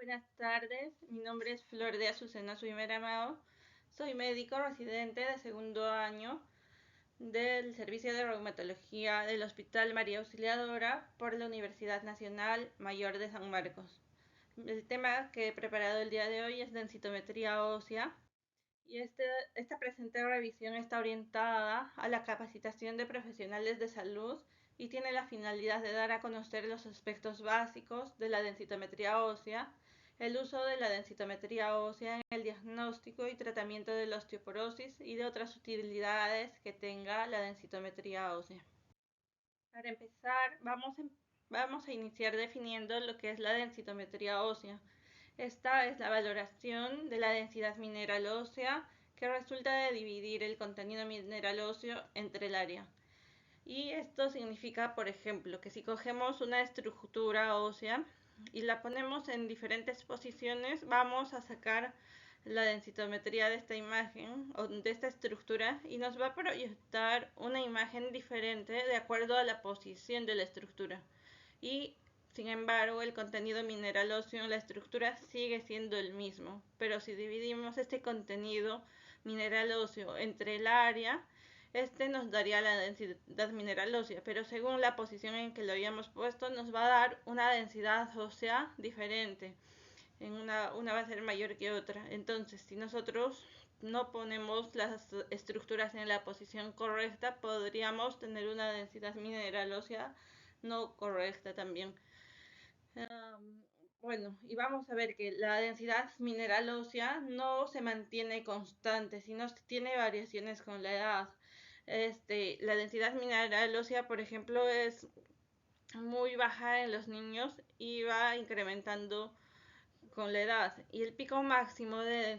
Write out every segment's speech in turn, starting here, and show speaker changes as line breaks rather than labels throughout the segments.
Buenas tardes, mi nombre es Flor de Azucena Suimera Mao. Soy médico residente de segundo año del Servicio de Reumatología del Hospital María Auxiliadora por la Universidad Nacional Mayor de San Marcos. El tema que he preparado el día de hoy es densitometría ósea y esta presente revisión está orientada a la capacitación de profesionales de salud y tiene la finalidad de dar a conocer los aspectos básicos de la densitometría ósea, el uso de la densitometría ósea en el diagnóstico y tratamiento de la osteoporosis y de otras utilidades que tenga la densitometría ósea. Para empezar, vamos a iniciar definiendo lo que es la densitometría ósea. Esta es la valoración de la densidad mineral ósea que resulta de dividir el contenido mineral óseo entre el área. Y esto significa, por ejemplo, que si cogemos una estructura ósea y la ponemos en diferentes posiciones, vamos a sacar la densitometría de esta imagen o de esta estructura y nos va a proyectar una imagen diferente de acuerdo a la posición de la estructura. Y sin embargo, el contenido mineral óseo en la estructura sigue siendo el mismo, pero si dividimos este contenido mineral óseo entre el área, este nos daría la densidad mineral ósea, pero según la posición en que lo habíamos puesto, nos va a dar una densidad ósea diferente. Una va a ser mayor que otra. Entonces, si nosotros no ponemos las estructuras en la posición correcta, podríamos tener una densidad mineral ósea no correcta también. Bueno, y vamos a ver que la densidad mineral ósea no se mantiene constante, sino tiene variaciones con la edad. La densidad mineral ósea, por ejemplo, es muy baja en los niños y va incrementando con la edad. Y el pico máximo de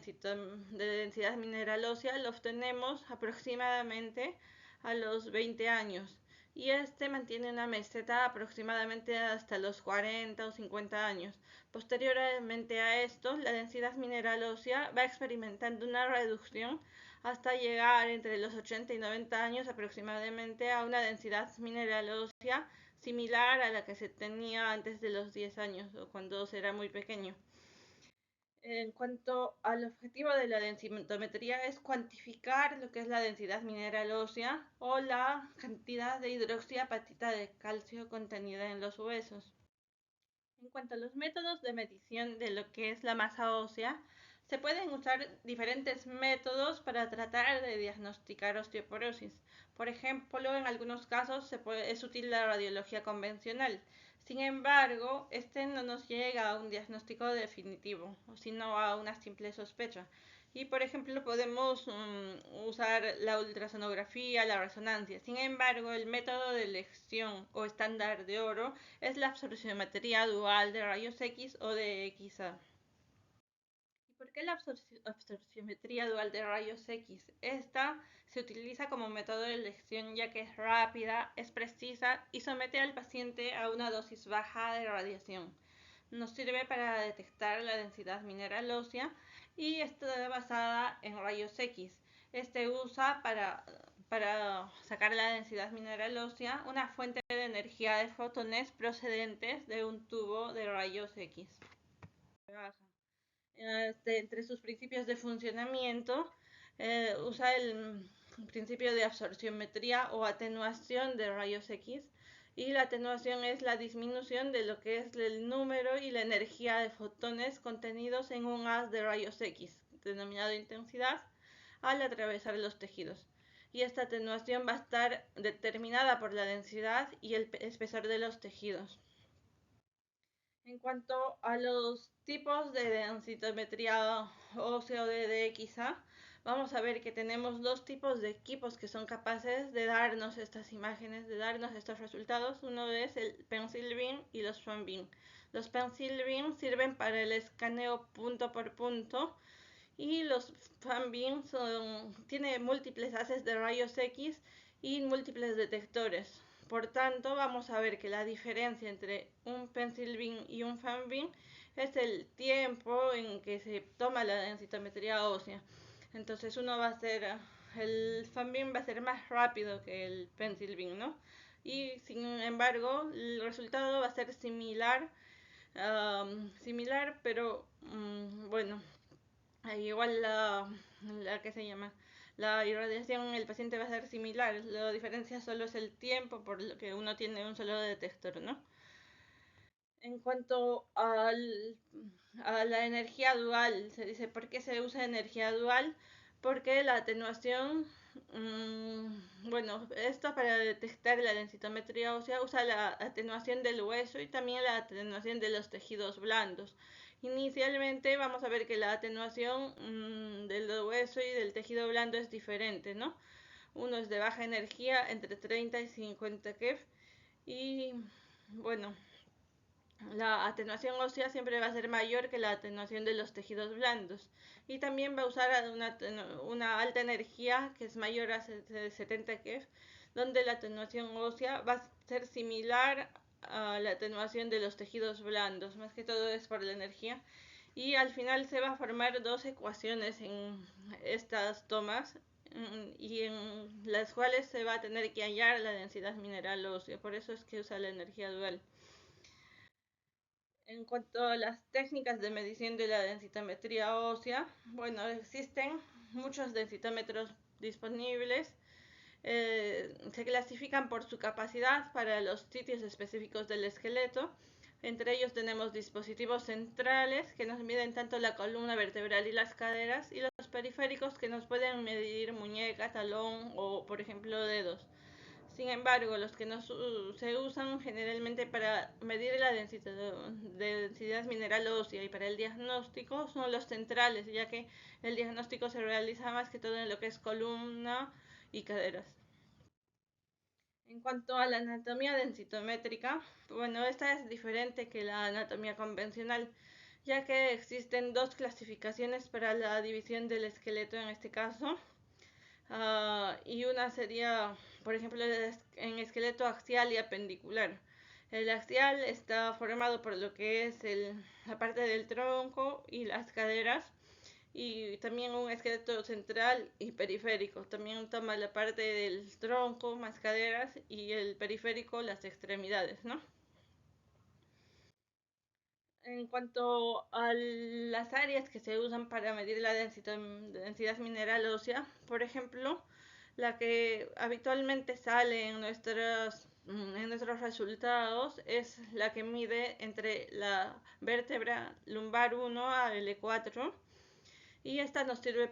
densidad mineral ósea lo obtenemos aproximadamente a los 20 años. Y este mantiene una meseta aproximadamente hasta los 40 o 50 años. Posteriormente a esto, la densidad mineral ósea va experimentando una reducción hasta llegar entre los 80 y 90 años aproximadamente a una densidad mineral ósea similar a la que se tenía antes de los 10 años o cuando era muy pequeño. En cuanto al objetivo de la densitometría es cuantificar lo que es la densidad mineral ósea o la cantidad de hidroxiapatita de calcio contenida en los huesos. En cuanto a los métodos de medición de lo que es la masa ósea, se pueden usar diferentes métodos para tratar de diagnosticar osteoporosis. Por ejemplo, en algunos casos es útil la radiología convencional. Sin embargo, este no nos llega a un diagnóstico definitivo, sino a una simple sospecha. Y por ejemplo podemos usar la ultrasonografía, la resonancia. Sin embargo, el método de elección o estándar de oro es la absorciometría dual de rayos X o de XA. ¿Y por qué la absorciometría dual de rayos X? Esta se utiliza como método de elección ya que es rápida, es precisa y somete al paciente a una dosis baja de radiación. Nos sirve para detectar la densidad mineral ósea y está basada en rayos X. Este usa para sacar la densidad mineral ósea una fuente de energía de fotones procedentes de un tubo de rayos X. Entre sus principios de funcionamiento usa el principio de absorciometría o atenuación de rayos X, y la atenuación es la disminución de lo que es el número y la energía de fotones contenidos en un haz de rayos X, denominado intensidad, al atravesar los tejidos. Y esta atenuación va a estar determinada por la densidad y el espesor de los tejidos. En cuanto a los tipos de densitometría ósea o de DXA, vamos a ver que tenemos dos tipos de equipos que son capaces de darnos estas imágenes, de darnos estos resultados. Uno es el pencil beam y los fan beam. Los pencil beam sirven para el escaneo punto por punto y los fan beam tienen múltiples haces de rayos X y múltiples detectores. Por tanto, vamos a ver que la diferencia entre un pencil beam y un fan beam es el tiempo en que se toma la densitometría ósea. Entonces el fan beam va a ser más rápido que el pencil beam, ¿no? Y sin embargo, el resultado va a ser similar similar, pero bueno, igual la que se llama la irradiación en el paciente va a ser similar. La diferencia solo es el tiempo, por lo que uno tiene un solo detector, ¿no? En cuanto a la energía dual, se dice, ¿por qué se usa energía dual? Porque la atenuación, bueno, esto para detectar la densitometría ósea usa la atenuación del hueso y también la atenuación de los tejidos blandos. Inicialmente vamos a ver que la atenuación del hueso y del tejido blando es diferente, ¿no? Uno es de baja energía, entre 30 y 50 keV, y bueno, la atenuación ósea siempre va a ser mayor que la atenuación de los tejidos blandos, y también va a usar una alta energía que es mayor a 70 keV, donde la atenuación ósea va a ser similar a la atenuación de los tejidos blandos, más que todo es por la energía, y al final se va a formar dos ecuaciones en estas tomas, y en las cuales se va a tener que hallar la densidad mineral ósea. Por eso es que usa la energía dual. En cuanto a las técnicas de medición de la densitometría ósea, bueno, existen muchos densitómetros disponibles. Se clasifican por su capacidad para los sitios específicos del esqueleto. Entre ellos tenemos dispositivos centrales que nos miden tanto la columna vertebral y las caderas, y los periféricos que nos pueden medir muñeca, talón o, por ejemplo, dedos. Sin embargo, los que se usan generalmente para medir la densidad mineral ósea y para el diagnóstico son los centrales, ya que el diagnóstico se realiza más que todo en lo que es columna y caderas. En cuanto a la anatomía densitométrica, bueno, esta es diferente que la anatomía convencional, ya que existen dos clasificaciones para la división del esqueleto en este caso. Y una sería, por ejemplo, en esqueleto axial y apendicular. El axial está formado por lo que es la parte del tronco y las caderas, y también un esqueleto central y periférico. También toma la parte del tronco más caderas y el periférico las extremidades, ¿no? En cuanto a las áreas que se usan para medir la densidad mineral ósea, por ejemplo, la que habitualmente sale en nuestros resultados es la que mide entre la vértebra lumbar 1 a L4, y esta nos sirve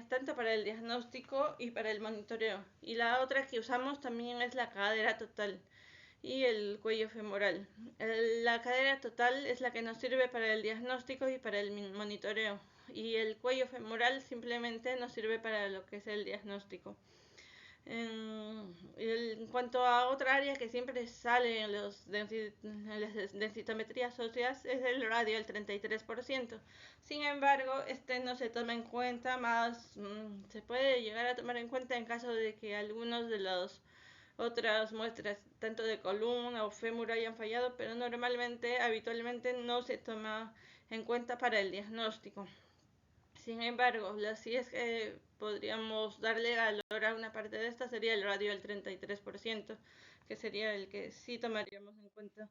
tanto para el diagnóstico y para el monitoreo. Y la otra que usamos también es la cadera total y el cuello femoral. La cadera total es la que nos sirve para el diagnóstico y para el monitoreo, y el cuello femoral simplemente nos sirve para lo que es el diagnóstico. En cuanto a otra área que siempre sale en las densitometrías óseas es el radio, el 33%. Sin embargo, este no se toma en cuenta, más se puede llegar a tomar en cuenta en caso de que algunos de los otras muestras, tanto de columna o fémur, hayan fallado, pero normalmente, habitualmente no se toma en cuenta para el diagnóstico. Sin embargo, si es que podríamos darle valor a una parte de esta, sería el radio del 33%, que sería el que sí tomaríamos en cuenta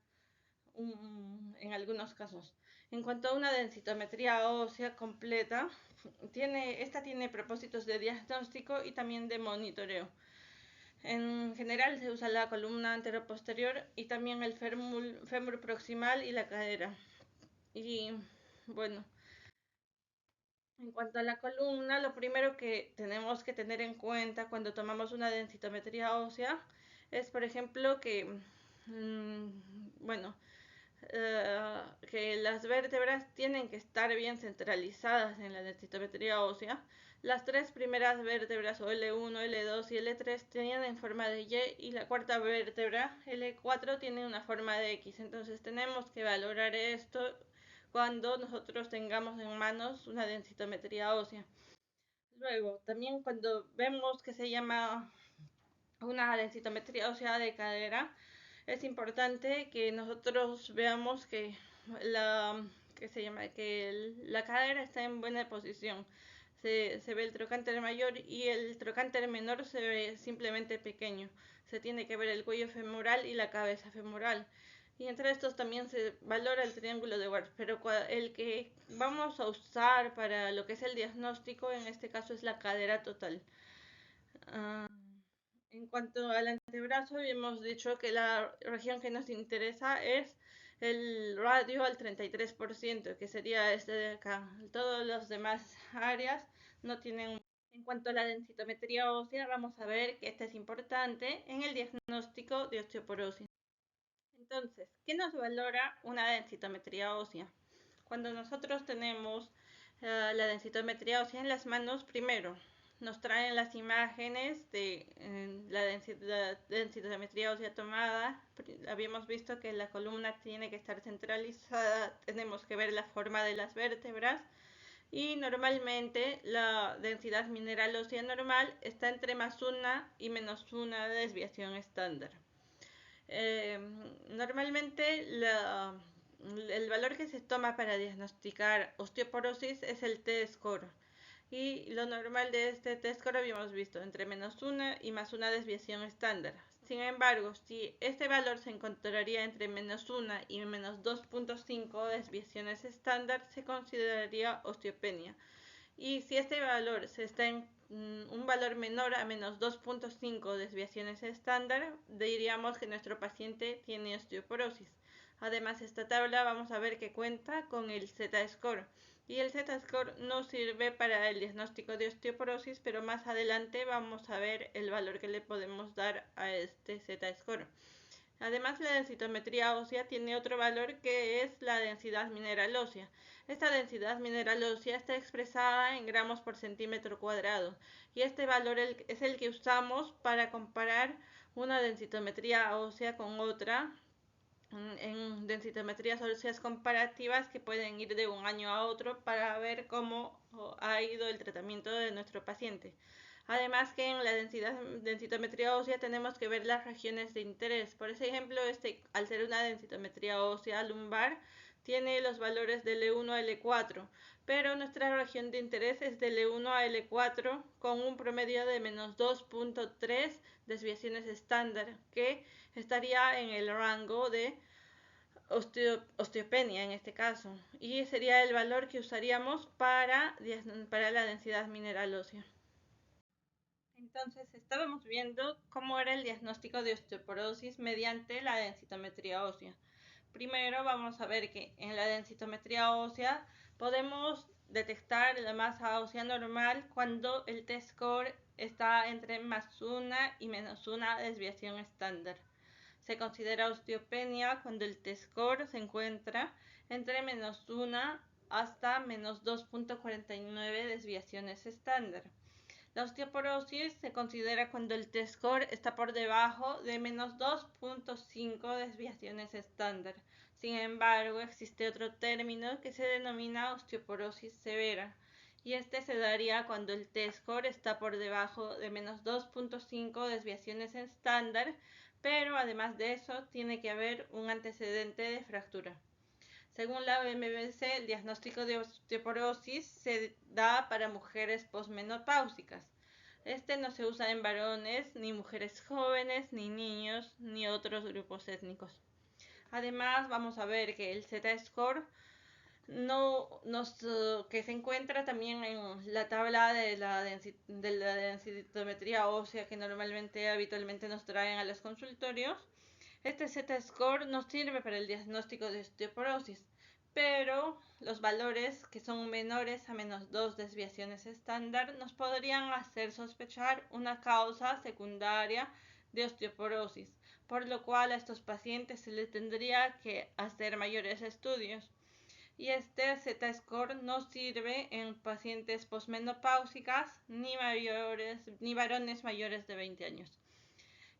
en algunos casos. En cuanto a una densitometría ósea completa, esta tiene propósitos de diagnóstico y también de monitoreo. En general se usa la columna anteroposterior y también el fémur proximal y la cadera. Y bueno, en cuanto a la columna, lo primero que tenemos que tener en cuenta cuando tomamos una densitometría ósea es, por ejemplo, que, bueno, que las vértebras tienen que estar bien centralizadas en la densitometría ósea. Las tres primeras vértebras, o L1, L2 y L3, tenían en forma de Y, y la cuarta vértebra, L4, tiene una forma de X. Entonces tenemos que valorar esto cuando nosotros tengamos en manos una densitometría ósea. Luego, también cuando vemos que se llama una densitometría ósea de cadera, es importante que nosotros veamos la, la cadera está en buena posición. Se ve el trocánter mayor y el trocánter menor se ve simplemente pequeño. Se tiene que ver el cuello femoral y la cabeza femoral. y entre estos también se valora el triángulo de Ward, pero el que vamos a usar para lo que es el diagnóstico en este caso es la cadera total. Uh, en cuanto al antebrazo, hemos dicho que la región que nos interesa es el radio al 33%, que sería este de acá. Todas las demás áreas no tienen. En cuanto a la densitometría ósea, vamos a ver que esta es importante en el diagnóstico de osteoporosis. Entonces, ¿qué nos valora una densitometría ósea? Cuando nosotros tenemos la densitometría ósea en las manos, primero nos traen las imágenes de la densitometría ósea tomada. Habíamos visto que la columna tiene que estar centralizada, tenemos que ver la forma de las vértebras y normalmente la densidad mineral ósea normal está entre +1 y -1 de desviación estándar. Normalmente el valor que se toma para diagnosticar osteoporosis es el T-score. Y lo normal de este T-score habíamos visto entre -1 y +1 desviación estándar. Sin embargo, si este valor se encontraría entre -1 y -2.5 desviaciones estándar, se consideraría osteopenia. Y si este valor se está en un valor menor a -2.5 desviaciones estándar, diríamos que nuestro paciente tiene osteoporosis. Además, esta tabla vamos a ver que cuenta con el Z-score. Y el Z-score no sirve para el diagnóstico de osteoporosis, pero más adelante vamos a ver el valor que le podemos dar a este Z-score. Además, la densitometría ósea tiene otro valor que es la densidad mineral ósea. Esta densidad mineral ósea está expresada en gramos por centímetro cuadrado y este valor es el que usamos para comparar una densitometría ósea con otra en densitometrías óseas comparativas que pueden ir de un año a otro para ver cómo ha ido el tratamiento de nuestro paciente. Además que en la densitometría ósea tenemos que ver las regiones de interés. Por ejemplo, al ser una densitometría ósea lumbar, tiene los valores de L1 a L4, pero nuestra región de interés es de L1 a L4 con un promedio de -2.3 desviaciones estándar, que estaría en el rango de osteopenia en este caso, y sería el valor que usaríamos para la densidad mineral ósea. Entonces estábamos viendo cómo era el diagnóstico de osteoporosis mediante la densitometría ósea. Primero vamos a ver que en la densitometría ósea podemos detectar la masa ósea normal cuando el T-score está entre +1 y -1 desviación estándar. Se considera osteopenia cuando el T-score se encuentra entre -1 hasta -2.49 desviaciones estándar. La osteoporosis se considera cuando el T-score está por debajo de -2.5 desviaciones estándar. Sin embargo, existe otro término que se denomina osteoporosis severa, y este se daría cuando el T-score está por debajo de -2.5 desviaciones estándar, pero además de eso tiene que haber un antecedente de fractura. Según la OMS, el diagnóstico de osteoporosis se da para mujeres posmenopáusicas. Este no se usa en varones, ni mujeres jóvenes, ni niños, ni otros grupos étnicos. Además, vamos a ver que el Z-score que se encuentra también en la tabla de la densitometría ósea que habitualmente nos traen a los consultorios. Este Z-score nos sirve para el diagnóstico de osteoporosis, pero los valores que son menores a -2 desviaciones estándar nos podrían hacer sospechar una causa secundaria de osteoporosis, por lo cual a estos pacientes se les tendría que hacer mayores estudios. Y este Z-score no sirve en pacientes posmenopáusicas ni varones mayores de 20 años.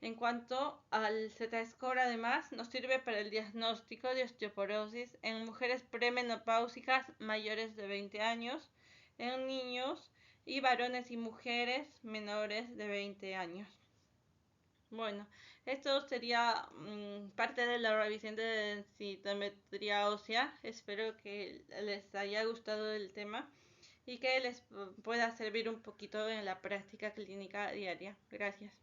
En cuanto al Z-score, además, nos sirve para el diagnóstico de osteoporosis en mujeres premenopáusicas mayores de 20 años, en niños y varones y mujeres menores de 20 años. Bueno, esto sería parte de la revisión de densitometría ósea. Espero que les haya gustado el tema y que les pueda servir un poquito en la práctica clínica diaria. Gracias.